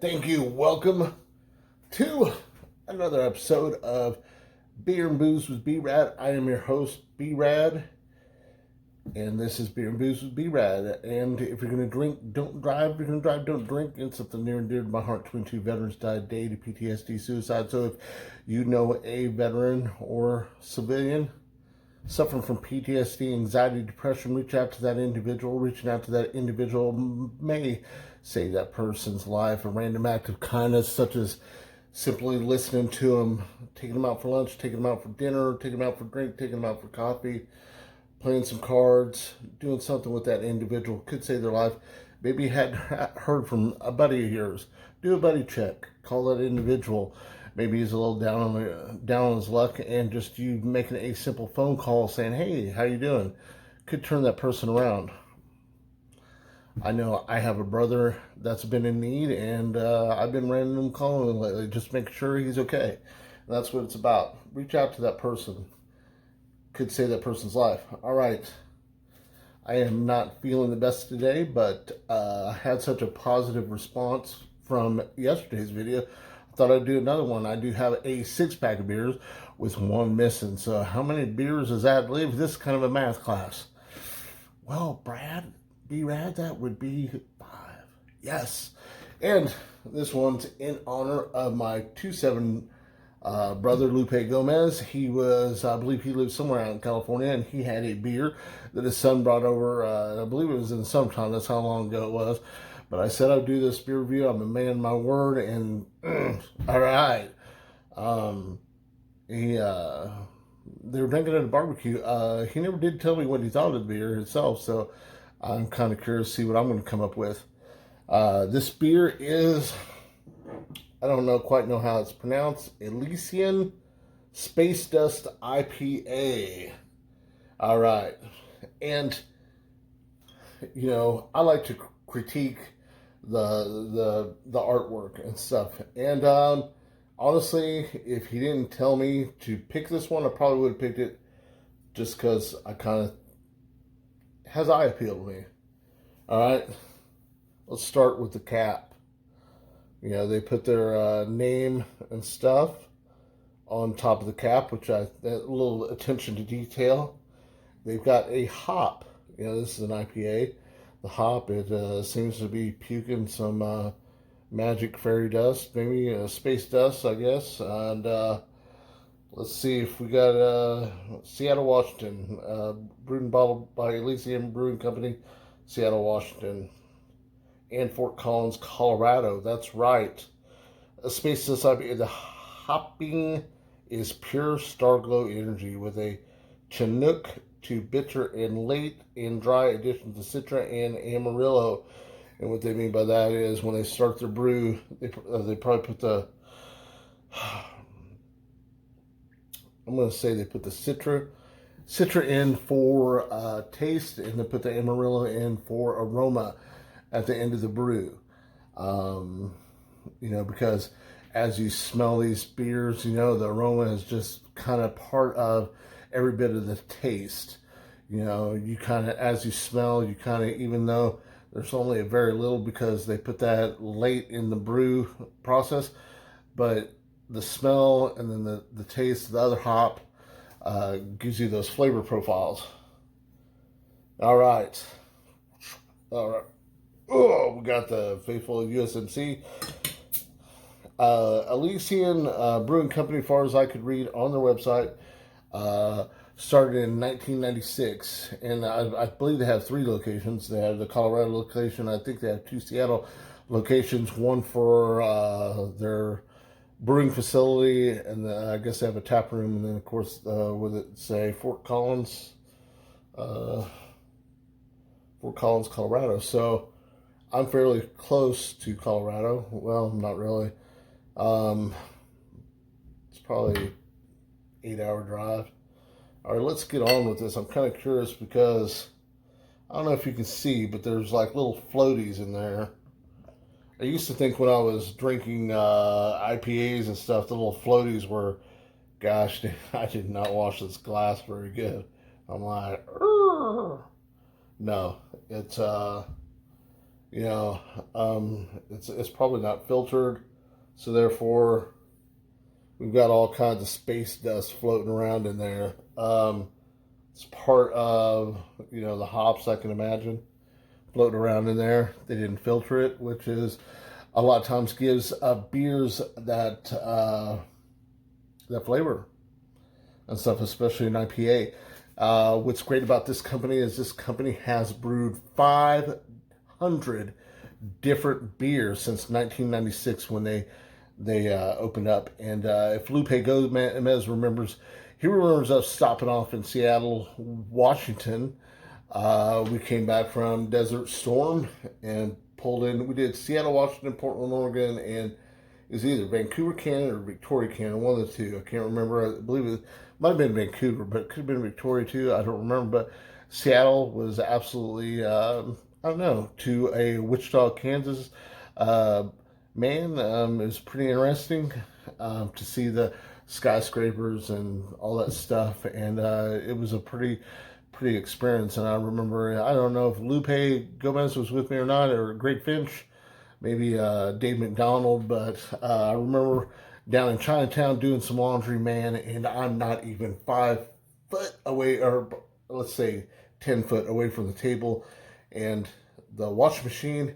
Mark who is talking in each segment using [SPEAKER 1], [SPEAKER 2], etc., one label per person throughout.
[SPEAKER 1] Thank you. Welcome to another episode of Beer and Booze with B-Rad. I am your host, B-Rad, and this is Beer and Booze with B-Rad. And if you're going to drink, don't drive. If you're going to drive, don't drink. It's something near and dear to my heart. 22 veterans died day to PTSD, suicide. So if you know a veteran or civilian suffering from PTSD, anxiety, depression, reach out to that individual. Reaching out to that individual may save that person's life. A random act of kindness, such as simply listening to them, taking them out for lunch, taking them out for dinner, taking them out for drink, taking them out for coffee, playing some cards, doing something with that individual could save their life. Maybe you hadn't heard from a buddy of yours. Do a buddy check. Call that individual. Maybe he's a little down on his luck, and just you making a simple phone call saying, "Hey, how you doing?" could turn that person around. I know I have a brother that's been in need, and I've been random calling him lately, just making sure he's okay. And that's what it's about. Reach out to that person. Could save that person's life. All right. I am not feeling the best today, but I had such a positive response from yesterday's video. I thought I'd do another one. I do have a 6-pack of beers with one missing. So how many beers does that leave? This is kind of a math class. Well, B-Rad, that would be 5. Yes. And this one's in honor of my 2-7 brother, Lupe Gomez. He was, I believe he lived somewhere out in California, and he had a beer that his son brought over. I believe it was in the summertime. That's how long ago it was. But I said I'd do this beer review. I'm a man of my word, and all right. They were drinking at a barbecue. He never did tell me what he thought of the beer itself, so I'm kind of curious to see what I'm going to come up with. This beer is, I don't quite know how it's pronounced, Elysian Space Dust IPA. All right. And, you know, I like to critique the artwork and stuff. And honestly, if he didn't tell me to pick this one, I probably would have picked it just because I kind of has eye appeal to me. All right, let's start with the cap. You know, they put their name and stuff on top of the cap, which that little attention to detail. They've got a hop. You know, this is an IPA. The hop, it seems to be puking some magic fairy dust, maybe space dust, I guess. And let's see if we got Seattle, Washington, brewed and bottled by Elysian Brewing Company, Seattle, Washington, and Fort Collins, Colorado. That's right. A Space Dust IPA. The hopping is pure Starglow energy with a Chinook to bitter and late and dry additions of Citra and Amarillo. And what they mean by that is when they start their brew, they probably put the, I'm going to say they put the Citra in for taste, and they put the Amarillo in for aroma at the end of the brew. You know, because as you smell these beers, you know, the aroma is just kind of part of every bit of the taste. You know, you kind of, as you smell, you kind of, even though there's only a very little because they put that late in the brew process, but the smell and then the taste of the other hop gives you those flavor profiles. All right. Oh, we got the faithful USMC. Elysian Brewing Company, as far as I could read on their website, started in 1996, and I believe they have 3 locations. They have the Colorado location. I think they have 2 Seattle locations, one for their brewing facility, and I guess they have a tap room, and then of course with it say Fort Collins, Colorado. So I'm fairly close to Colorado. Well, not really. It's probably 8-hour drive. All right, let's get on with this. I'm kind of curious because I don't know if you can see, but there's like little floaties in there. I used to think when I was drinking IPAs and stuff, the little floaties were, gosh, I did not wash this glass very good. I'm like, no, it's You know, it's probably not filtered, so therefore we've got all kinds of space dust floating around in there. It's part of, the hops, I can imagine, floating around in there. They didn't filter it, which is a lot of times gives beers that flavor and stuff, especially in IPA. What's great about this company is this company has brewed 500 different beers since 1996 when they opened up. And if Lupe Gomez remembers, he remembers us stopping off in Seattle, Washington. We came back from Desert Storm and pulled in. We did Seattle, Washington, Portland, Oregon, and it was either Vancouver, Canada, or Victoria, Canada, one of the two. I can't remember. I believe it might have been Vancouver, but it could have been Victoria too. I don't remember. But Seattle was absolutely, I don't know, to a Wichita, Kansas man. It was pretty interesting to see the skyscrapers and all that stuff, and it was a pretty experience. And I remember, I don't know if Lupe Gomez was with me or not, or Greg Finch, maybe Dave McDonald, but I remember down in Chinatown doing some laundry, man, and I'm not even 5 foot away, or let's say 10 foot away from the table, and the washing machine,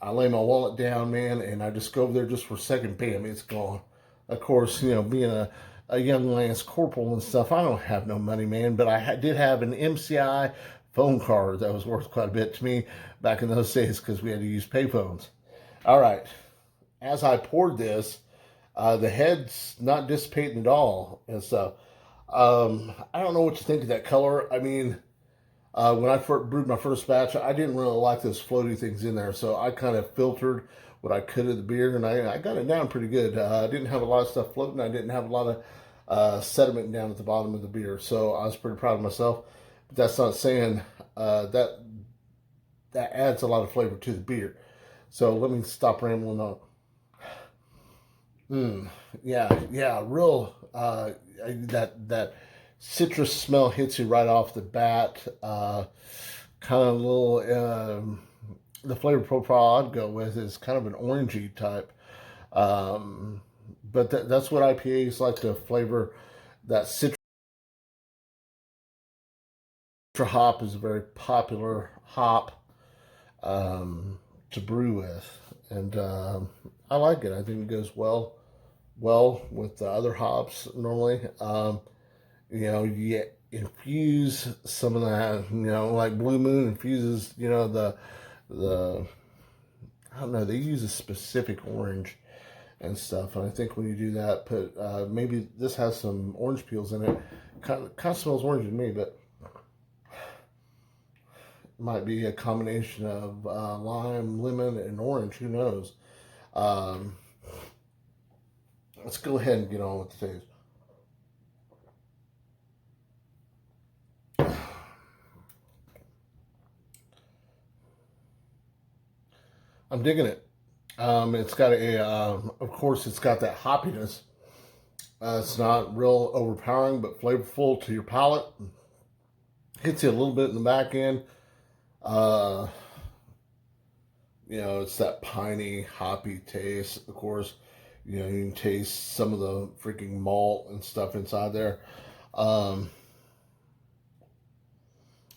[SPEAKER 1] I lay my wallet down, man, and I just go over there just for a second, bam, it's gone. Of course, being a young Lance Corporal and stuff, I don't have no money, man, but I did have an MCI phone card that was worth quite a bit to me back in those days because we had to use payphones. All right, as I poured this, the head's not dissipating at all and stuff. I don't know what you think of that color. I mean, when I brewed my first batch, I didn't really like those floaty things in there, so I kind of filtered what I could of the beer, and I got it down pretty good. I didn't have a lot of stuff floating. I didn't have a lot of sediment down at the bottom of the beer, so I was pretty proud of myself. But that's not saying that adds a lot of flavor to the beer. So let me stop rambling on. Yeah, real. That citrus smell hits you right off the bat. Kind of a little. The flavor profile I'd go with is kind of an orangey type. But that's what IPAs like to flavor. That citrus hop is a very popular hop to brew with, and I like it. I think it goes well with the other hops normally. You infuse some of that, like Blue Moon infuses, the I don't know, they use a specific orange and stuff, and I think when you do that, put maybe this has some orange peels in it. Kind of smells orange to me, but it might be a combination of lime, lemon, and orange. Who knows? Um, let's go ahead and get on with the taste. I'm digging it. It's got of course, it's got that hoppiness. It's not real overpowering, but flavorful to your palate. Hits you a little bit in the back end. Uh, it's that piney, hoppy taste. Of course, you can taste some of the freaking malt and stuff inside there. Um,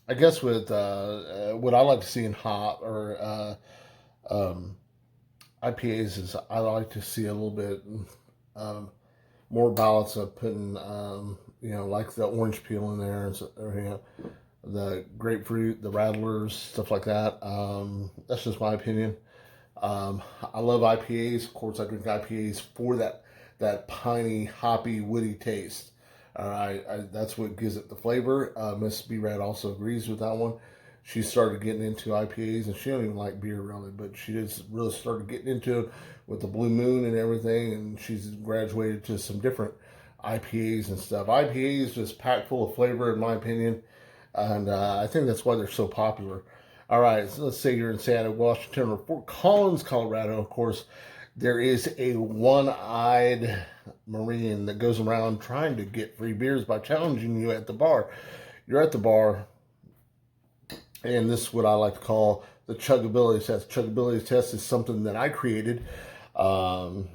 [SPEAKER 1] I guess with what I like to see in hop or um, IPAs is I like to see a little bit um, more balance of putting, like the orange peel in there, or the grapefruit, the rattlers, stuff like that. That's just my opinion. I love IPAs. Of course, I drink IPAs for that piney, hoppy, woody taste. All right, that's what gives it the flavor. Miss B-Rad also agrees with that one. She started getting into IPAs, and she don't even like beer really, but she just really started getting into it with the Blue Moon and everything, and she's graduated to some different IPAs and stuff. IPAs just packed full of flavor, in my opinion, and I think that's why they're so popular. All right, so let's say you're in Seattle, Washington, or Fort Collins, Colorado. Of course, there is a one-eyed Marine that goes around trying to get free beers by challenging you at the bar. You're at the bar, and this is what I like to call the chuggability test. Chuggability test is something that I created to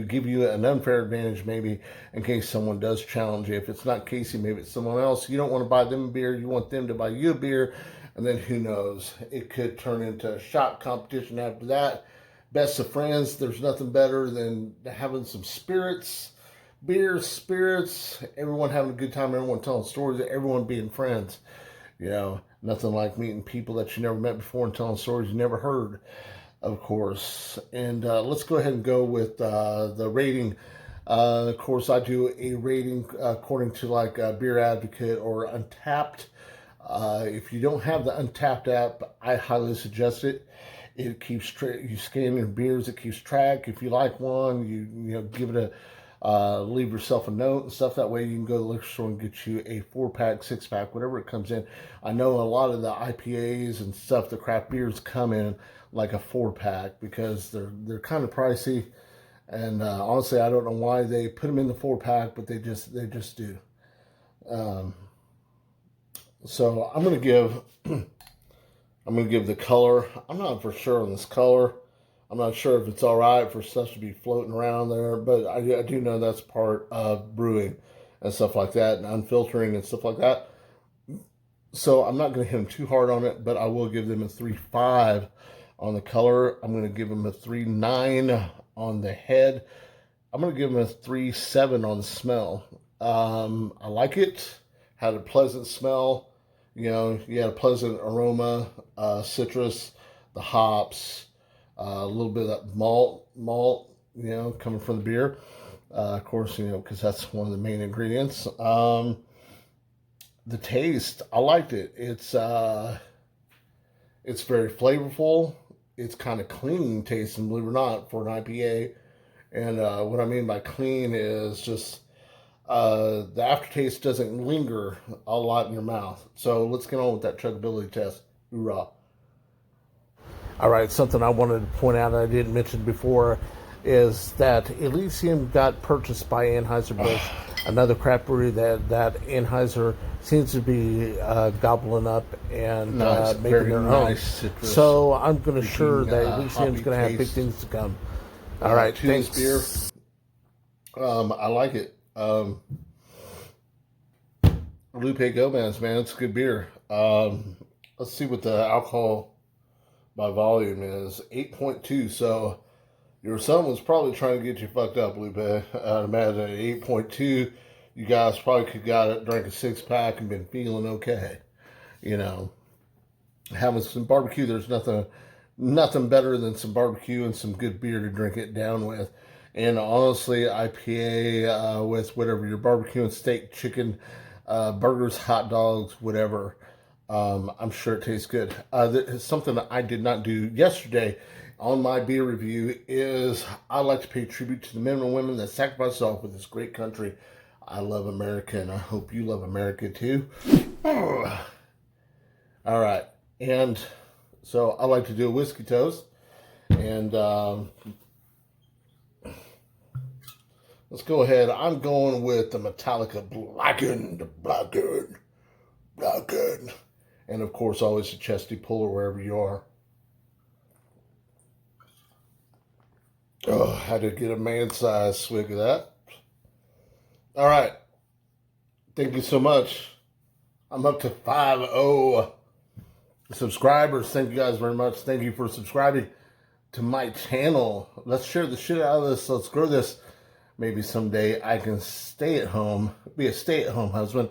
[SPEAKER 1] give you an unfair advantage, maybe in case someone does challenge you. If it's not Casey, maybe it's someone else. You don't want to buy them a beer. You want them to buy you a beer. And then who knows? It could turn into a shot competition after that. Best of friends. There's nothing better than having some spirits, beers, spirits, everyone having a good time, everyone telling stories, everyone being friends. You know, nothing like meeting people that you never met before and telling stories you never heard, of course. And let's go ahead and go with the rating. Of course, I do a rating according to like Beer Advocate or Untapped. If you don't have the Untapped app, I highly suggest it. It keeps you scan your beers. It keeps track. If you like one, you give it a leave yourself a note and stuff. That way you can go to the liquor store and get you a 4-pack, 6-pack, whatever it comes in. I know a lot of the IPAs and stuff, the craft beers come in like a 4-pack because they're kind of pricey. And honestly, I don't know why they put them in the 4-pack, but they just do. So I'm gonna give the color. I'm not for sure on this color. I'm not sure if it's all right for stuff to be floating around there, but I do know that's part of brewing and stuff like that, and unfiltering and stuff like that. So I'm not going to hit them too hard on it, but I will give them a 3.5 on the color. I'm going to give them a 3.9 on the head. I'm going to give them a 3.7 on the smell. I like it. Had a pleasant smell. You know, you had a pleasant aroma, citrus, the hops, a little bit of malt, you know, coming from the beer. Of course, you know, because that's one of the main ingredients. The taste, I liked it. It's very flavorful. It's kind of clean tasting, believe it or not, for an IPA. And what I mean by clean is just the aftertaste doesn't linger a lot in your mouth. So let's get on with that chuggability test. Hoorah. All right, something I wanted to point out I didn't mention before is that Elysian got purchased by Anheuser-Busch, another craft brewery that Anheuser seems to be gobbling up and making their own. So I'm going to sure that Elysian's going to have big things to come. All right, thanks. Beer. I like it. Lupe Gomez, man, it's a good beer. Let's see what the alcohol by volume is. 8.2. So your son was probably trying to get you fucked up, Lupe. I'd imagine at 8.2, you guys probably could got it, drank a 6-pack, and been feeling okay. You know, having some barbecue. There's nothing better than some barbecue and some good beer to drink it down with. And honestly, IPA with whatever your barbecue and steak, chicken, burgers, hot dogs, whatever. I'm sure it tastes good. Something that I did not do yesterday on my beer review is I like to pay tribute to the men and women that sacrifice themselves for this great country. I love America, and I hope you love America too. All right, and so I like to do a whiskey toast, and let's go ahead. I'm going with the Metallica Blackened. And of course, always a chesty puller wherever you are. Oh, had to get a man-sized swig of that. All right. Thank you so much. I'm up to 50 subscribers. Thank you guys very much. Thank you for subscribing to my channel. Let's share the shit out of this. Let's grow this. Maybe someday I can stay at home, be a stay-at-home husband,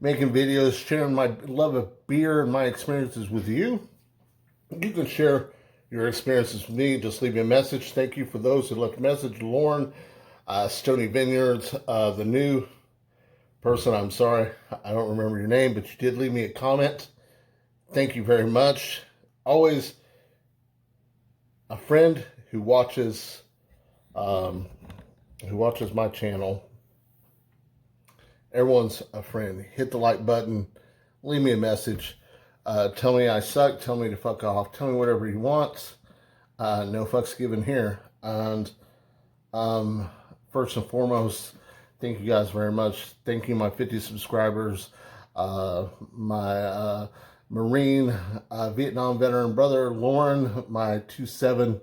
[SPEAKER 1] making videos, sharing my love of beer and my experiences with you. You can share your experiences with me. Just leave me a message. Thank you for those who left a message. Lauren, Stony Vineyards, the new person, I'm sorry, I don't remember your name, but you did leave me a comment. Thank you very much. Always a friend who watches my channel. Everyone's a friend. Hit the like button. Leave me a message. Tell me I suck. Tell me to fuck off. Tell me whatever you want. No fucks given here. And first and foremost, thank you guys very much. Thank you, my 50 subscribers. My Marine, Vietnam veteran brother, Lauren, my 2-7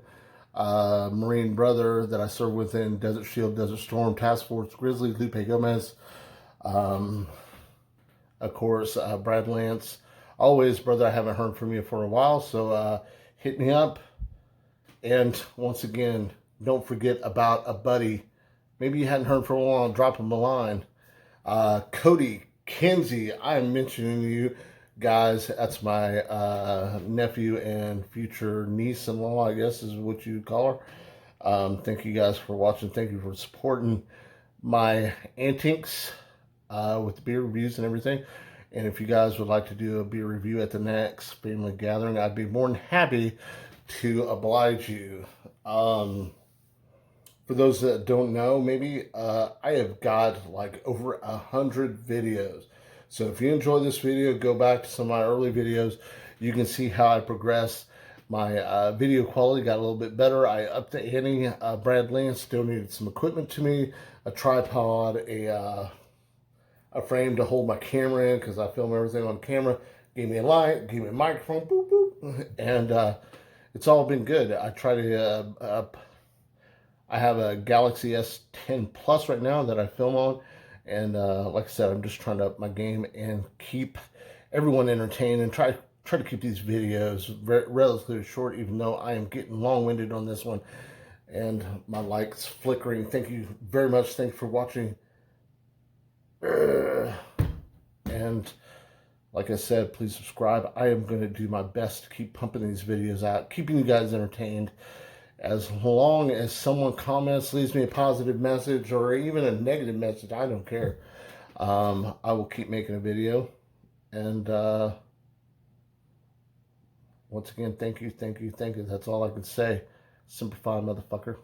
[SPEAKER 1] Marine brother that I served with in Desert Shield, Desert Storm, Task Force Grizzly, Lupe Gomez, of course, Brad Lance. Always, brother, I haven't heard from you for a while, so hit me up. And once again, don't forget about a buddy. Maybe you hadn't heard for a while, drop him a line. Cody Kinsey, I'm mentioning you guys. That's my nephew and future niece-in-law, I guess is what you call her. Thank you guys for watching. Thank you for supporting my antics with the beer reviews and everything. And if you guys would like to do a beer review at the next family gathering, I'd be more than happy to oblige you. For those that don't know, maybe I have got like over 100 videos. So if you enjoy this video, go back to some of my early videos. You can see how I progressed. My video quality got a little bit better. I updated Brad Lance donated some equipment to me, a tripod, a frame to hold my camera in because I film everything on camera. Gave me a light, gave me a microphone, boop, boop. And it's all been good. I try to I have a Galaxy S10 Plus right now that I film on. And like I said, I'm just trying to up my game and keep everyone entertained and try to keep these videos relatively short, even though I am getting long-winded on this one. And my light's flickering. Thank you very much. Thanks for watching. And like I said, please subscribe. I am going to do my best to keep pumping these videos out, keeping you guys entertained. As long as someone comments, leaves me a positive message, or even a negative message, I don't care. I will keep making a video. And once again, thank you. That's all I can say. Semper Fidelis, motherfucker.